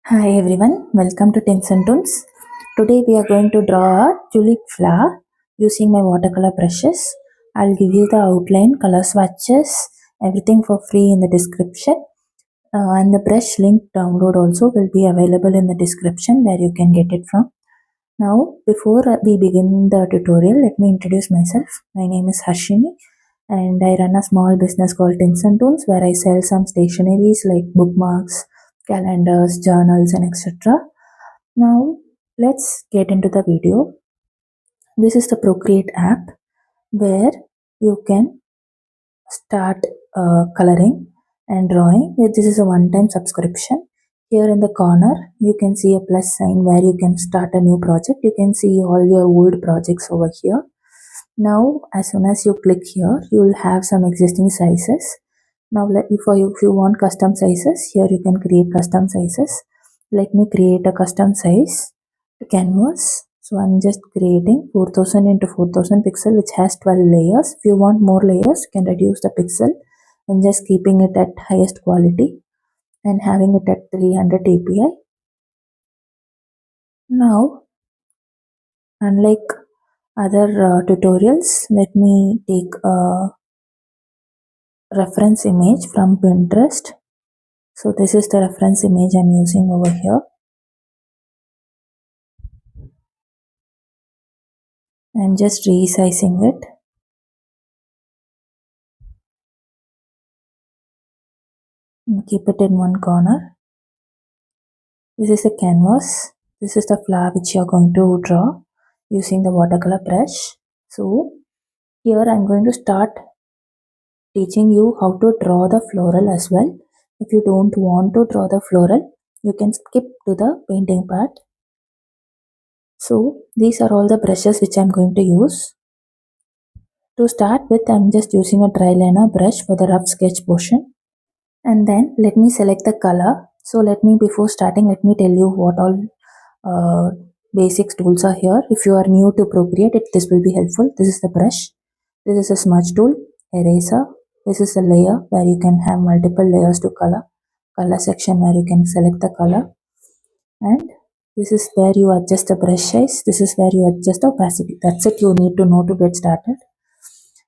Hi everyone, welcome to Tints and Toons. Today we are going to draw a tulip flower using my watercolor brushes. I'll give you the outline, color swatches, everything for free in the description. And the brush link download also will be available in the description where you can get it from. Now, before we begin the tutorial, let me introduce myself. My name is Harshini and I run a small business called Tints and Toons where I sell some stationeries like bookmarks, calendars, journals, and etc. Now, let's get into the video. This is the Procreate app where you can start coloring and drawing. This is a one-time subscription. Here in the corner, you can see a plus sign where you can start a new project. You can see all your old projects over here. Now, as soon as you click here, you will have some existing sizes. Now, if you want custom sizes, here you can create custom sizes. Let me create a custom size canvas. So I'm just creating 4000 into 4000 pixel, which has 12 layers. If you want more layers, you can reduce the pixel and just keeping it at highest quality and having it at 300 API. Now, unlike other tutorials, let me take a reference image from Pinterest. So this is the reference image I'm using over here. I'm just resizing it. And keep it in one corner. This is the canvas. This is the flower which you are going to draw using the watercolor brush. So here I'm going to start teaching you how to draw the floral as well. If you don't want to draw the floral, you can skip to the painting part. So these are all the brushes which I'm going to use. To start with, I'm just using a dry liner brush for the rough sketch portion. And then let me select the color. So before starting, let me tell you what all basic tools are here. If you are new to Procreate, this will be helpful. This is the brush. This is a smudge tool, eraser. This is a layer where you can have multiple layers to color. Color section where you can select the color. And this is where you adjust the brush size. This is where you adjust the opacity. That's it you need to know to get started.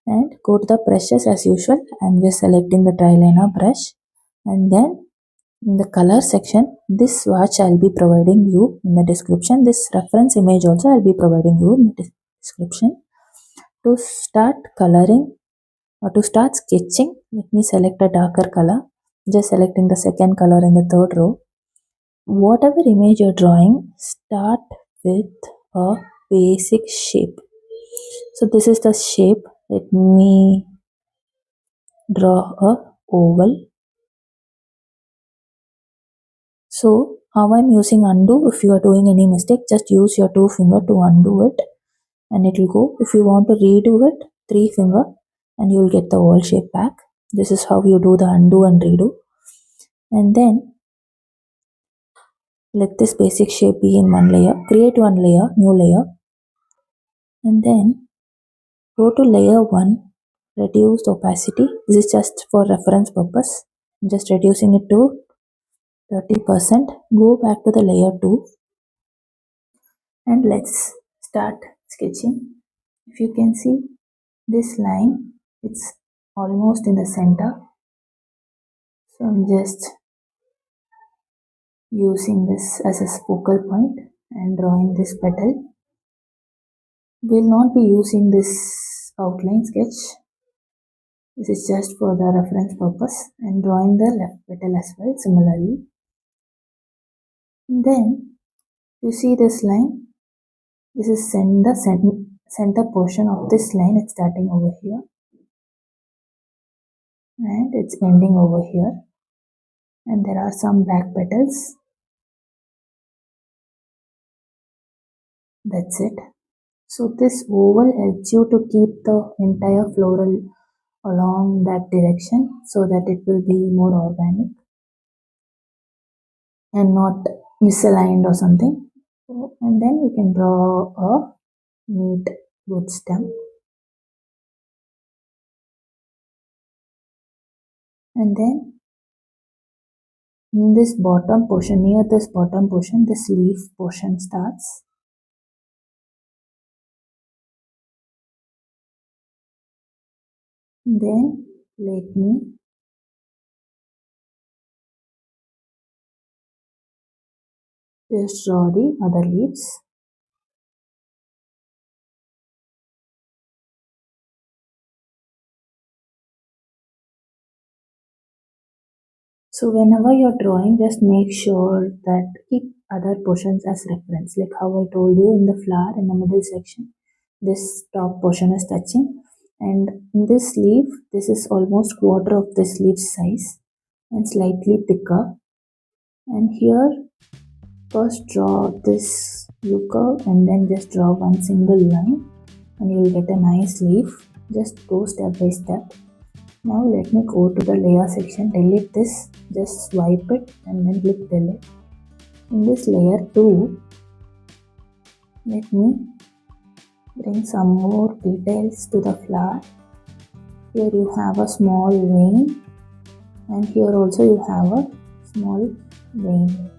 And go to the brushes as usual. I'm just selecting the dry liner brush. And then in the color section, this swatch I'll be providing you in the description. This reference image also I'll be providing you in the description. To start coloring or to start sketching, let me select a darker color. Just selecting the second color in the third row. Whatever image you're drawing, start with a basic shape. So this is the shape. Let me draw a oval. So how I'm using undo, if you are doing any mistake, just use your 2 finger to undo it and it will go. If you want to redo it, 3 finger and you will get the oval shape back. This is how you do the undo and redo. And then let this basic shape be in one layer. Create one layer, new layer. And then go to layer 1, reduce the opacity. This is just for reference purpose. I'm just reducing it to 30%. Go back to the layer 2 and let's start sketching. If you can see this line, it's almost in the center. So I'm just using this as a focal point and drawing this petal. We'll not be using this outline sketch. This is just for the reference purpose and drawing the left petal as well similarly. And then you see this line. This is the center portion of this line. It's starting over here and it's ending over here. And there are some black petals. That's it. So this oval helps you to keep the entire floral along that direction so that it will be more organic and not misaligned or something. So, and then you can draw a neat root stem. And then In this bottom portion, near this bottom portion, this leaf portion starts. Then let me just draw the other leaves. So whenever you're drawing, just make sure that keep other portions as reference. Like how I told you in the flower in the middle section, this top portion is touching. And in this leaf, this is almost quarter of this leaf size and slightly thicker. And here, first draw this U curve and then just draw one single line and you will get a nice leaf. Just go step by step. Now let me go to the layer section, delete this, just swipe it and then click delete. In this layer 2, let me bring some more details to the flower. Here you have a small vein and here also you have a small vein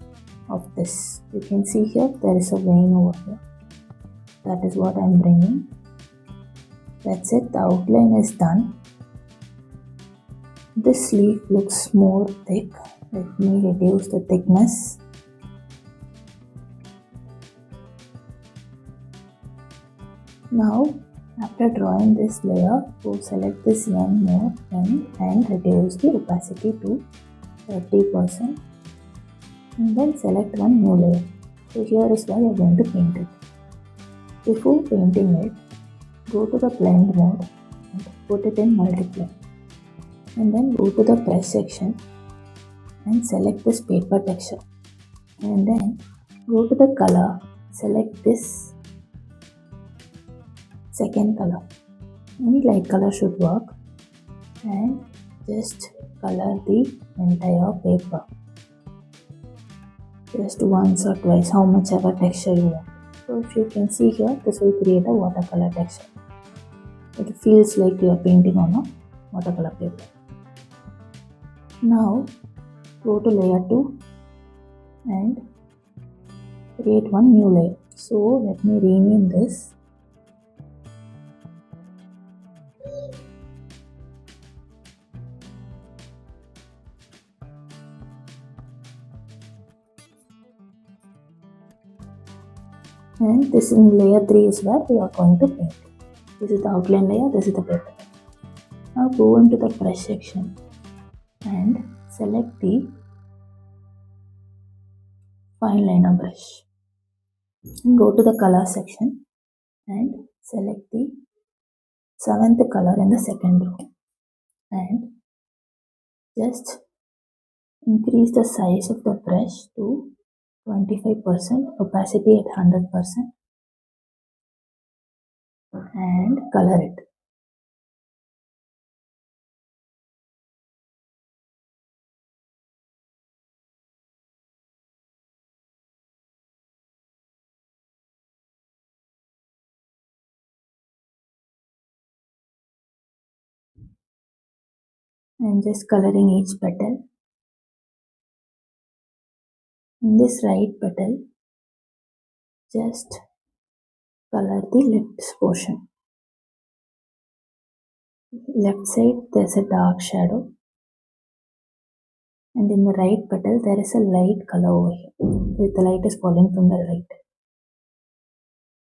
of this. You can see here there is a vein over here. That is what I am bringing. That's it, the outline is done. This leaf looks more thick. Let me reduce the thickness. Now, after drawing this layer, go select this N mode and reduce the opacity to 30%. And then select one new layer. So here is where you are going to paint it. Before painting it, go to the blend mode and put it in multiply. And then go to the brush section and select this paper texture. And then go to the color, select this second color. Any light color should work. And just color the entire paper. Just once or twice, how much ever texture you want. So if you can see here, this will create a watercolor texture. It feels like you are painting on a watercolor paper. Now go to layer 2 and create one new layer. So let me rename this. And this in layer 3 is where we are going to paint. This is the outline layer, this is the paper. Now go into the brush section and select the fine liner brush. And go to the color section and select the 7th color in the second row. And just increase the size of the brush to 25%, opacity at 100%. And color it. And just coloring each petal. In this right petal, just color the left portion. Left side there's a dark shadow. And in the right petal there is a light color over here. The light is falling from the right.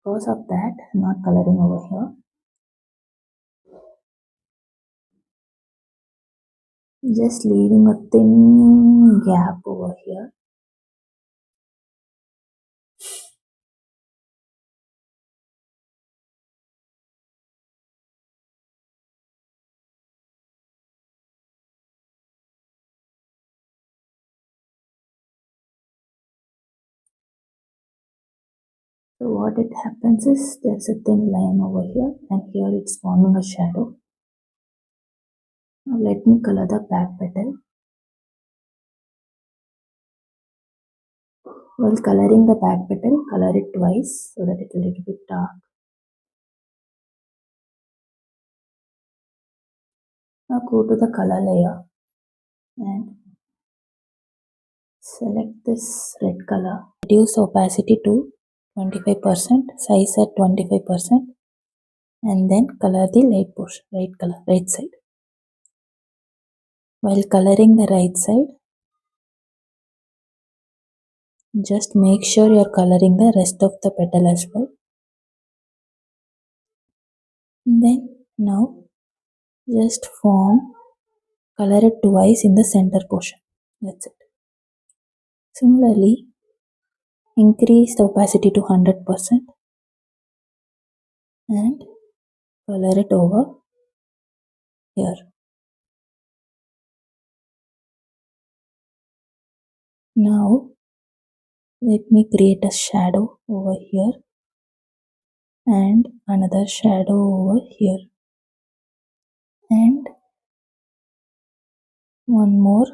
Because of that, I'm not coloring over here. Just leaving a thin gap over here. So what it happens is there's a thin line over here and here it's forming a shadow. Now let me color the back petal. While coloring the back petal, color it twice so that it's a little bit dark. Now go to the color layer and Select this red color. Reduce opacity to 25%, size at 25%, and then color the light portion, right side. While coloring the right side, just make sure you are coloring the rest of the petal as well. And then now just color it twice in the center portion. That's it. Similarly, increase the opacity to 100% and color it over here. Now let me create a shadow over here and another shadow over here and one more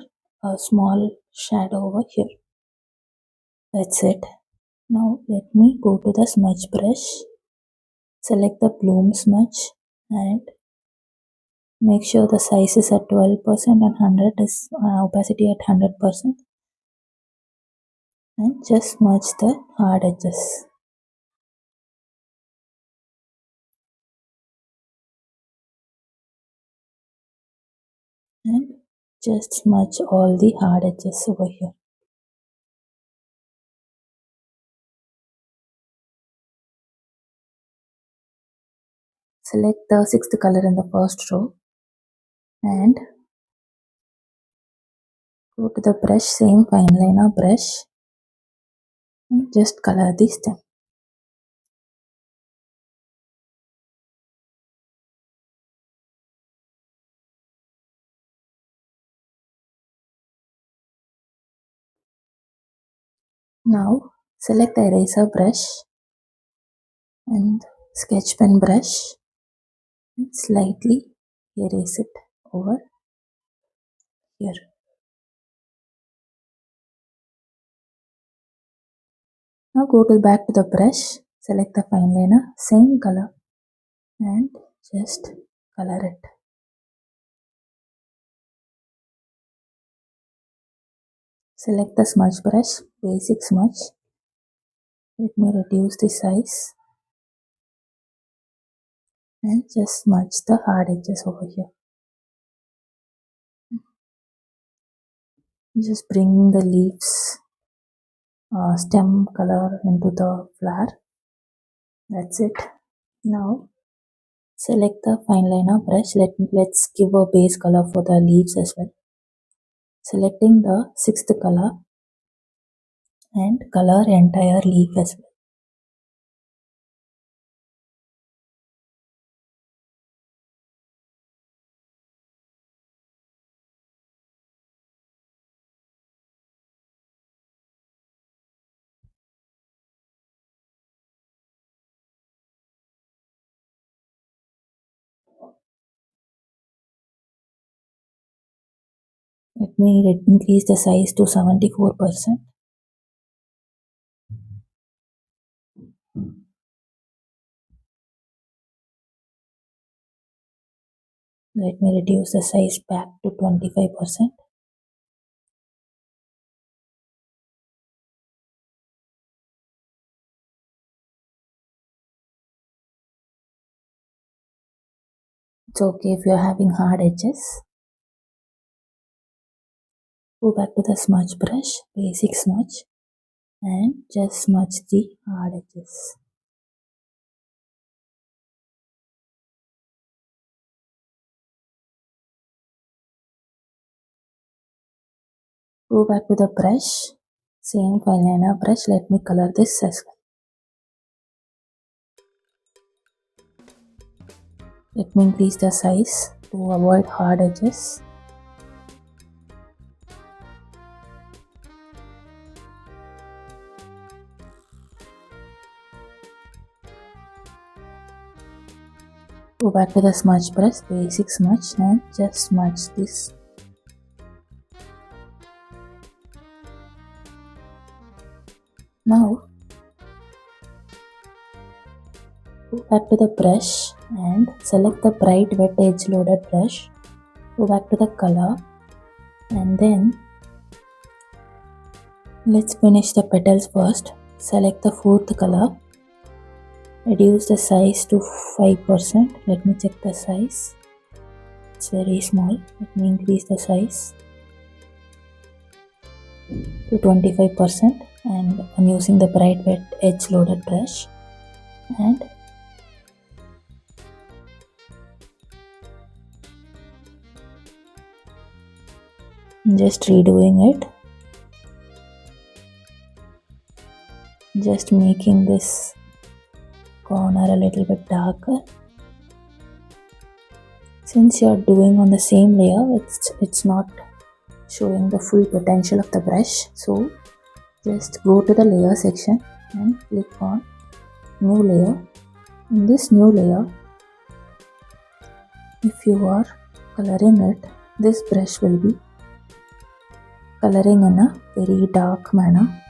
small shadow over here. That's it. Now let me go to the smudge brush, select the bloom smudge and make sure the size is at 12% and 100 is opacity at 100%, and just smudge the hard edges. And just smudge all the hard edges over here. Select the sixth color in the first row and go to the brush, same fine liner brush, and just color the stem. Now select the eraser brush and sketch pen brush and slightly erase it over here. Now go back to the brush, select the fine liner, same color and just color it. Select the smudge brush, basic smudge. Let me reduce the size and just smudge the hard edges over here. Just bring the leaves stem color into the flower. That's it. Now select the fine liner brush. Let's give a base color for the leaves as well. Selecting the sixth color and color entire leaf as well. Let me increase the size to 74%. Let me reduce the size back to 25%. It's okay if you're having hard edges. Go back to the smudge brush, basic smudge, and just smudge the hard edges. Go back to the brush, same fine liner brush. Let me color this as well. Let me increase the size to avoid hard edges. Go back to the smudge brush, basic smudge, and just smudge this. Now go back to the brush and select the bright wet edge loaded brush. Go back to the color and then Let's finish the petals first. Select the fourth color. Reduce the size to 5%. Let me check the size. It's very small. Let me increase the size to 25%, and I'm using the bright red edge loaded brush and just redoing it, just making this corner a little bit darker. Since you're doing on the same layer, it's not showing the full potential of the brush, so just go to the layer section and click on new layer. In this new layer, if you are coloring it, this brush will be coloring in a very dark manner.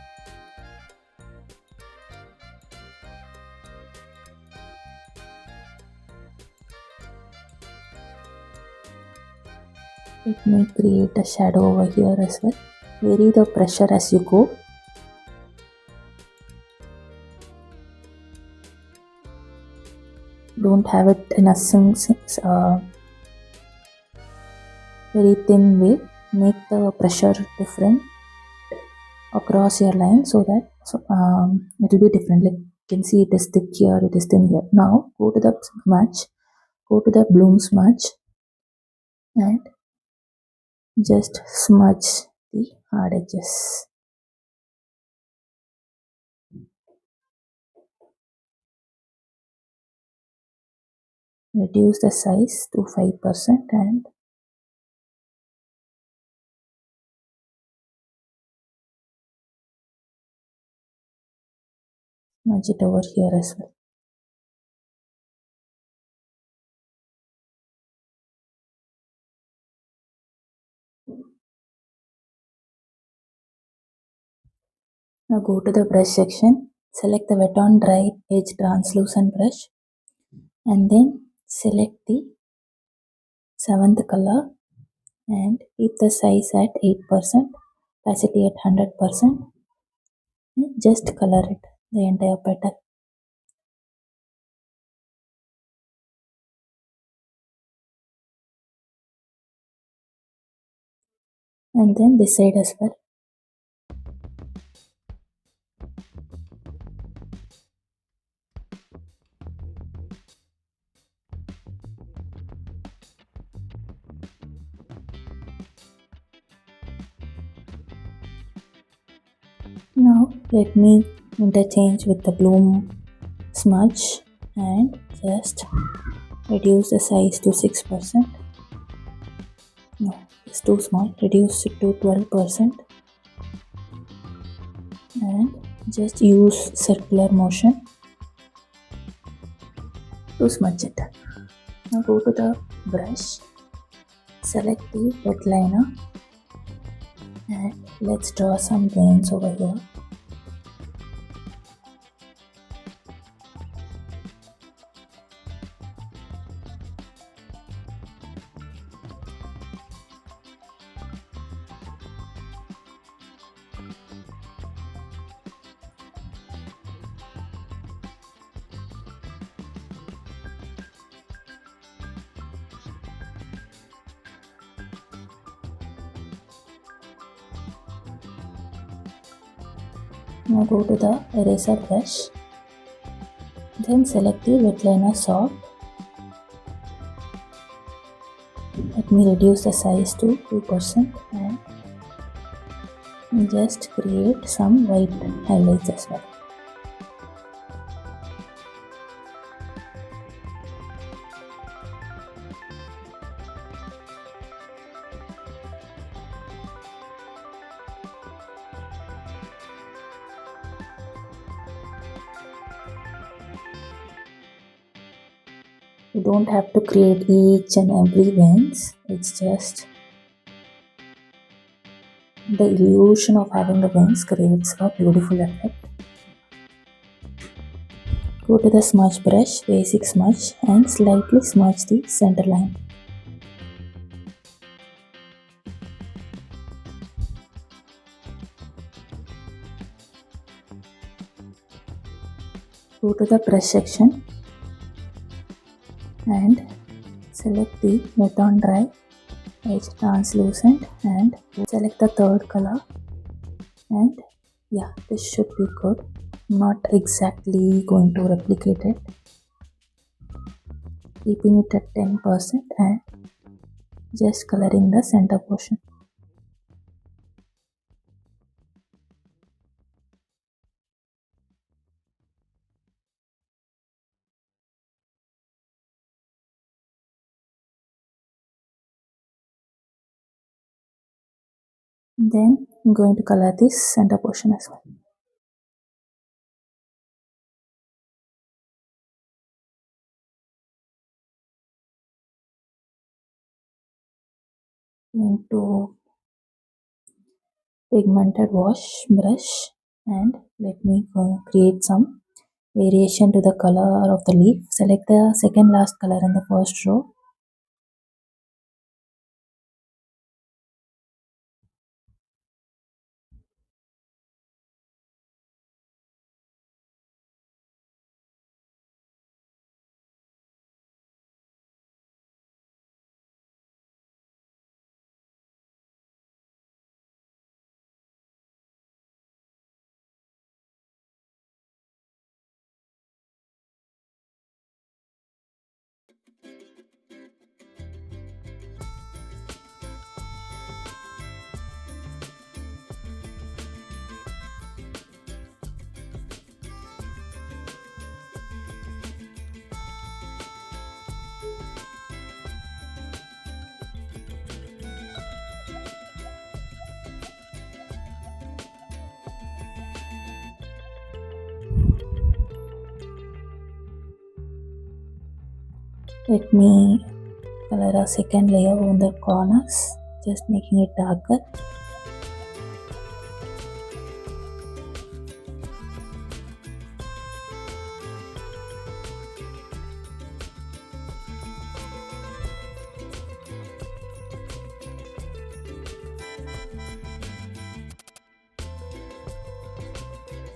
Let me create a shadow over here as well. Vary the pressure as you go. Don't have it in a very thin way. Make the pressure different across your line so that it will be different. Like you can see, it is thick here, it is thin here. Now go to the smudge, go to the bloom smudge and just smudge the hard edges. Reduce the size to 5% and smudge it over here as well. Now go to the brush section, select the wet on dry edge translucent brush and then select the 7th color and keep the size at 8%, opacity at 100%, and just color it, the entire petal. And then this side as well. Now let me interchange with the bloom smudge and just reduce the size to 6%. No, it's too small. Reduce it to 12% and just use circular motion to smudge it. Now go to the brush, select the wet liner and let's draw some veins over here. Now go to the eraser brush, then select the wet liner soft. Let me reduce the size to 2% and just create some white highlights as well. You don't have to create each and every veins. It's just the illusion of having the veins creates a beautiful effect. Go to the smudge brush, basic smudge, and slightly smudge the center line. Go to the brush section and select the wet on dry, edge translucent, and select the third color. And yeah, this should be good. Not exactly going to replicate it. Keeping it at 10% and just coloring the center portion. Then I'm going to color this center portion as well. Going to pigmented wash brush and let me go create some variation to the color of the leaf. Select the second last color in the first row. Let me color a second layer on the corners, just making it darker.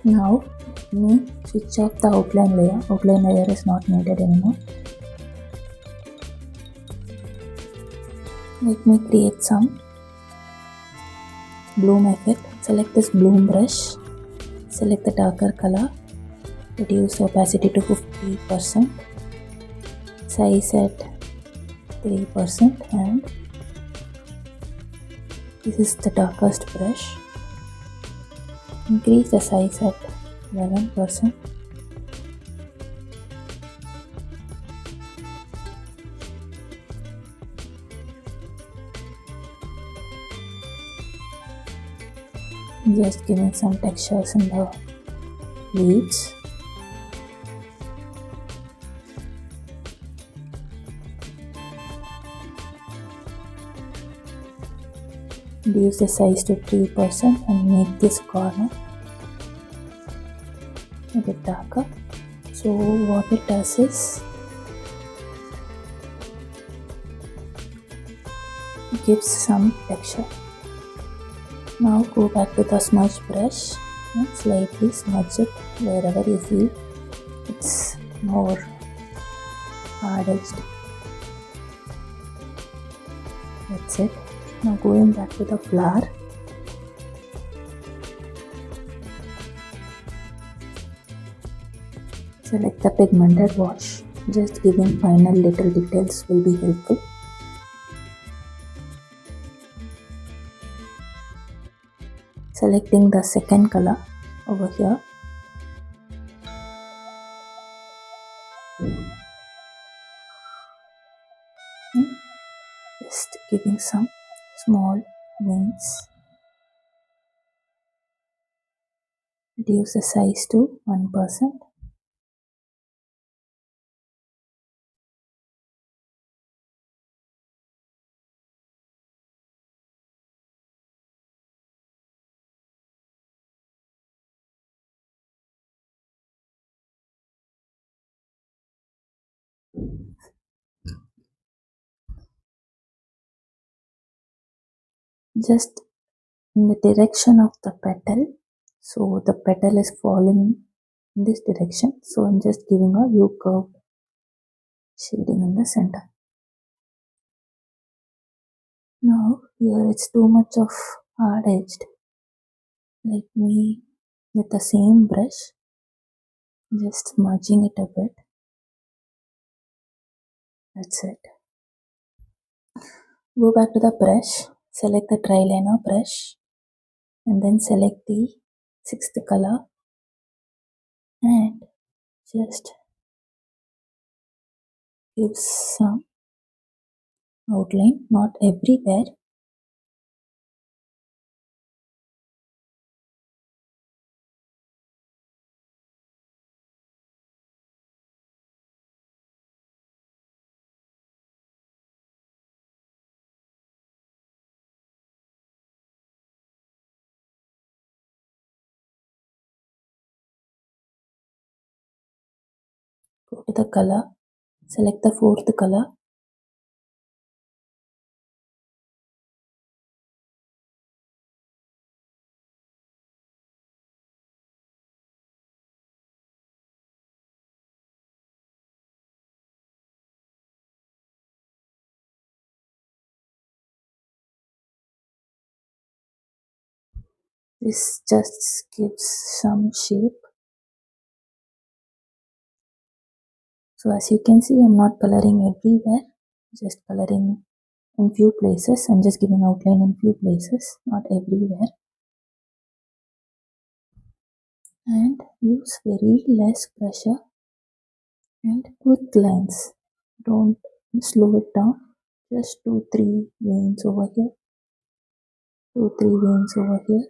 Now let me switch off the outline layer. Outline layer is not needed anymore. Let me create some bloom effect. Select this bloom brush. Select the darker color. Reduce opacity to 50%. Size at 3% and this is the darkest brush. Increase the size at 11%. Just giving some textures in the leaves. Reduce the size to 3% and make this corner a bit darker. So what it does is gives some texture. Now go back to the smudge brush and slightly smudge it wherever you feel it's more hard-edged. That's it. Now going back to the flower. Select the pigmented wash. Just giving final little details will be helpful. Selecting the second color over here. Just giving some small wings. Reduce the size to 1%. Just in the direction of the petal, so the petal is falling in this direction. So I'm just giving a U curve shading in the center. Now here it's too much of hard edged. Let me, with the same brush, just smudging it a bit. That's it. Go back to the brush, select the dry liner brush, and then select the sixth color and just give some outline, not everywhere. Go to the color, select the fourth color, this just gives some shape. So as you can see, I'm not coloring everywhere, just coloring in few places. I'm just giving outline in few places, not everywhere. And use very less pressure and quick lines. Don't slow it down. Just 2-3 veins over here, 2-3 veins over here.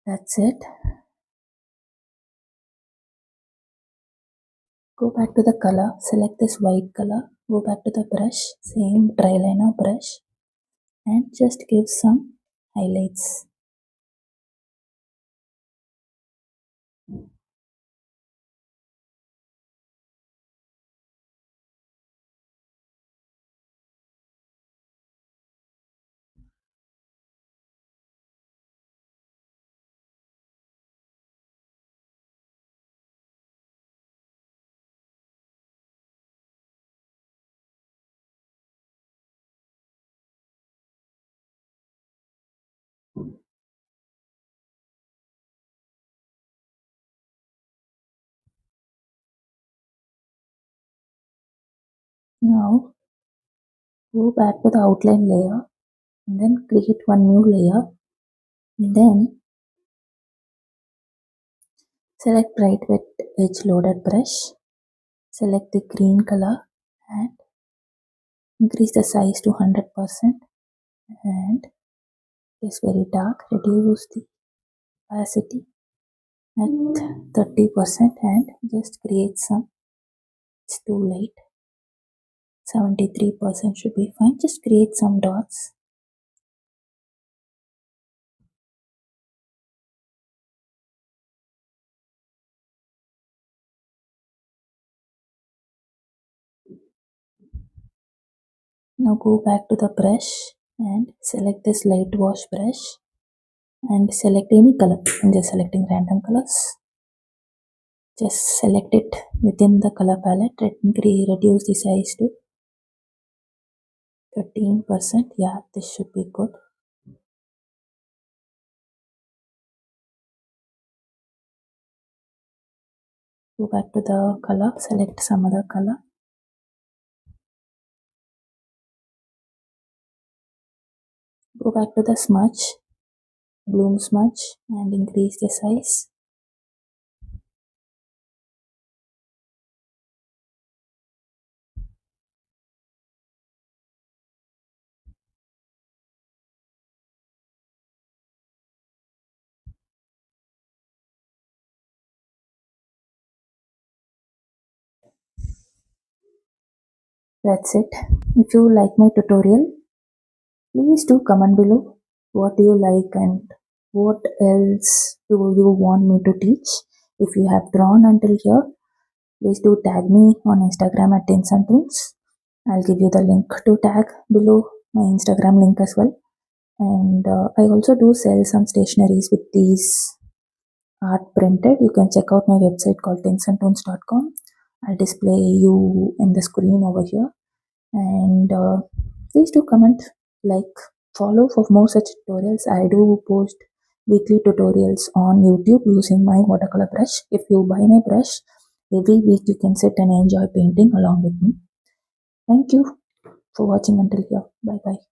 That's it. Go back to the color, select this white color, go back to the brush, same dry liner brush, and just give some highlights. Now go back to the outline layer and then create one new layer. And then select bright wet edge loaded brush, select the green color and increase the size to 100% and it's very dark. Reduce the opacity at 30% and just create some. It's too light. 73% should be fine. Just create some dots. Now go back to the brush and select this light wash brush and select any color. I'm just selecting random colors. Just select it within the color palette and reduce the size to 13%. Yeah, this should be good. Go back to the color, select some other color. Go back to the smudge, bloom smudge and increase the size. That's it. If you like my tutorial, please do comment below what do you like and what else do you want me to teach. If you have drawn until here, please do tag me on Instagram at Tints and Toons. I'll give you the link to tag below my Instagram link as well. And I also do sell some stationeries with these art printed. You can check out my website called tintsandtones.com. I'll display you in the screen over here. And please do comment, like, follow for more such tutorials. I do post weekly tutorials on YouTube using my watercolor brush. If you buy my brush, every week you can sit and enjoy painting along with me. Thank you for watching until here. Bye bye.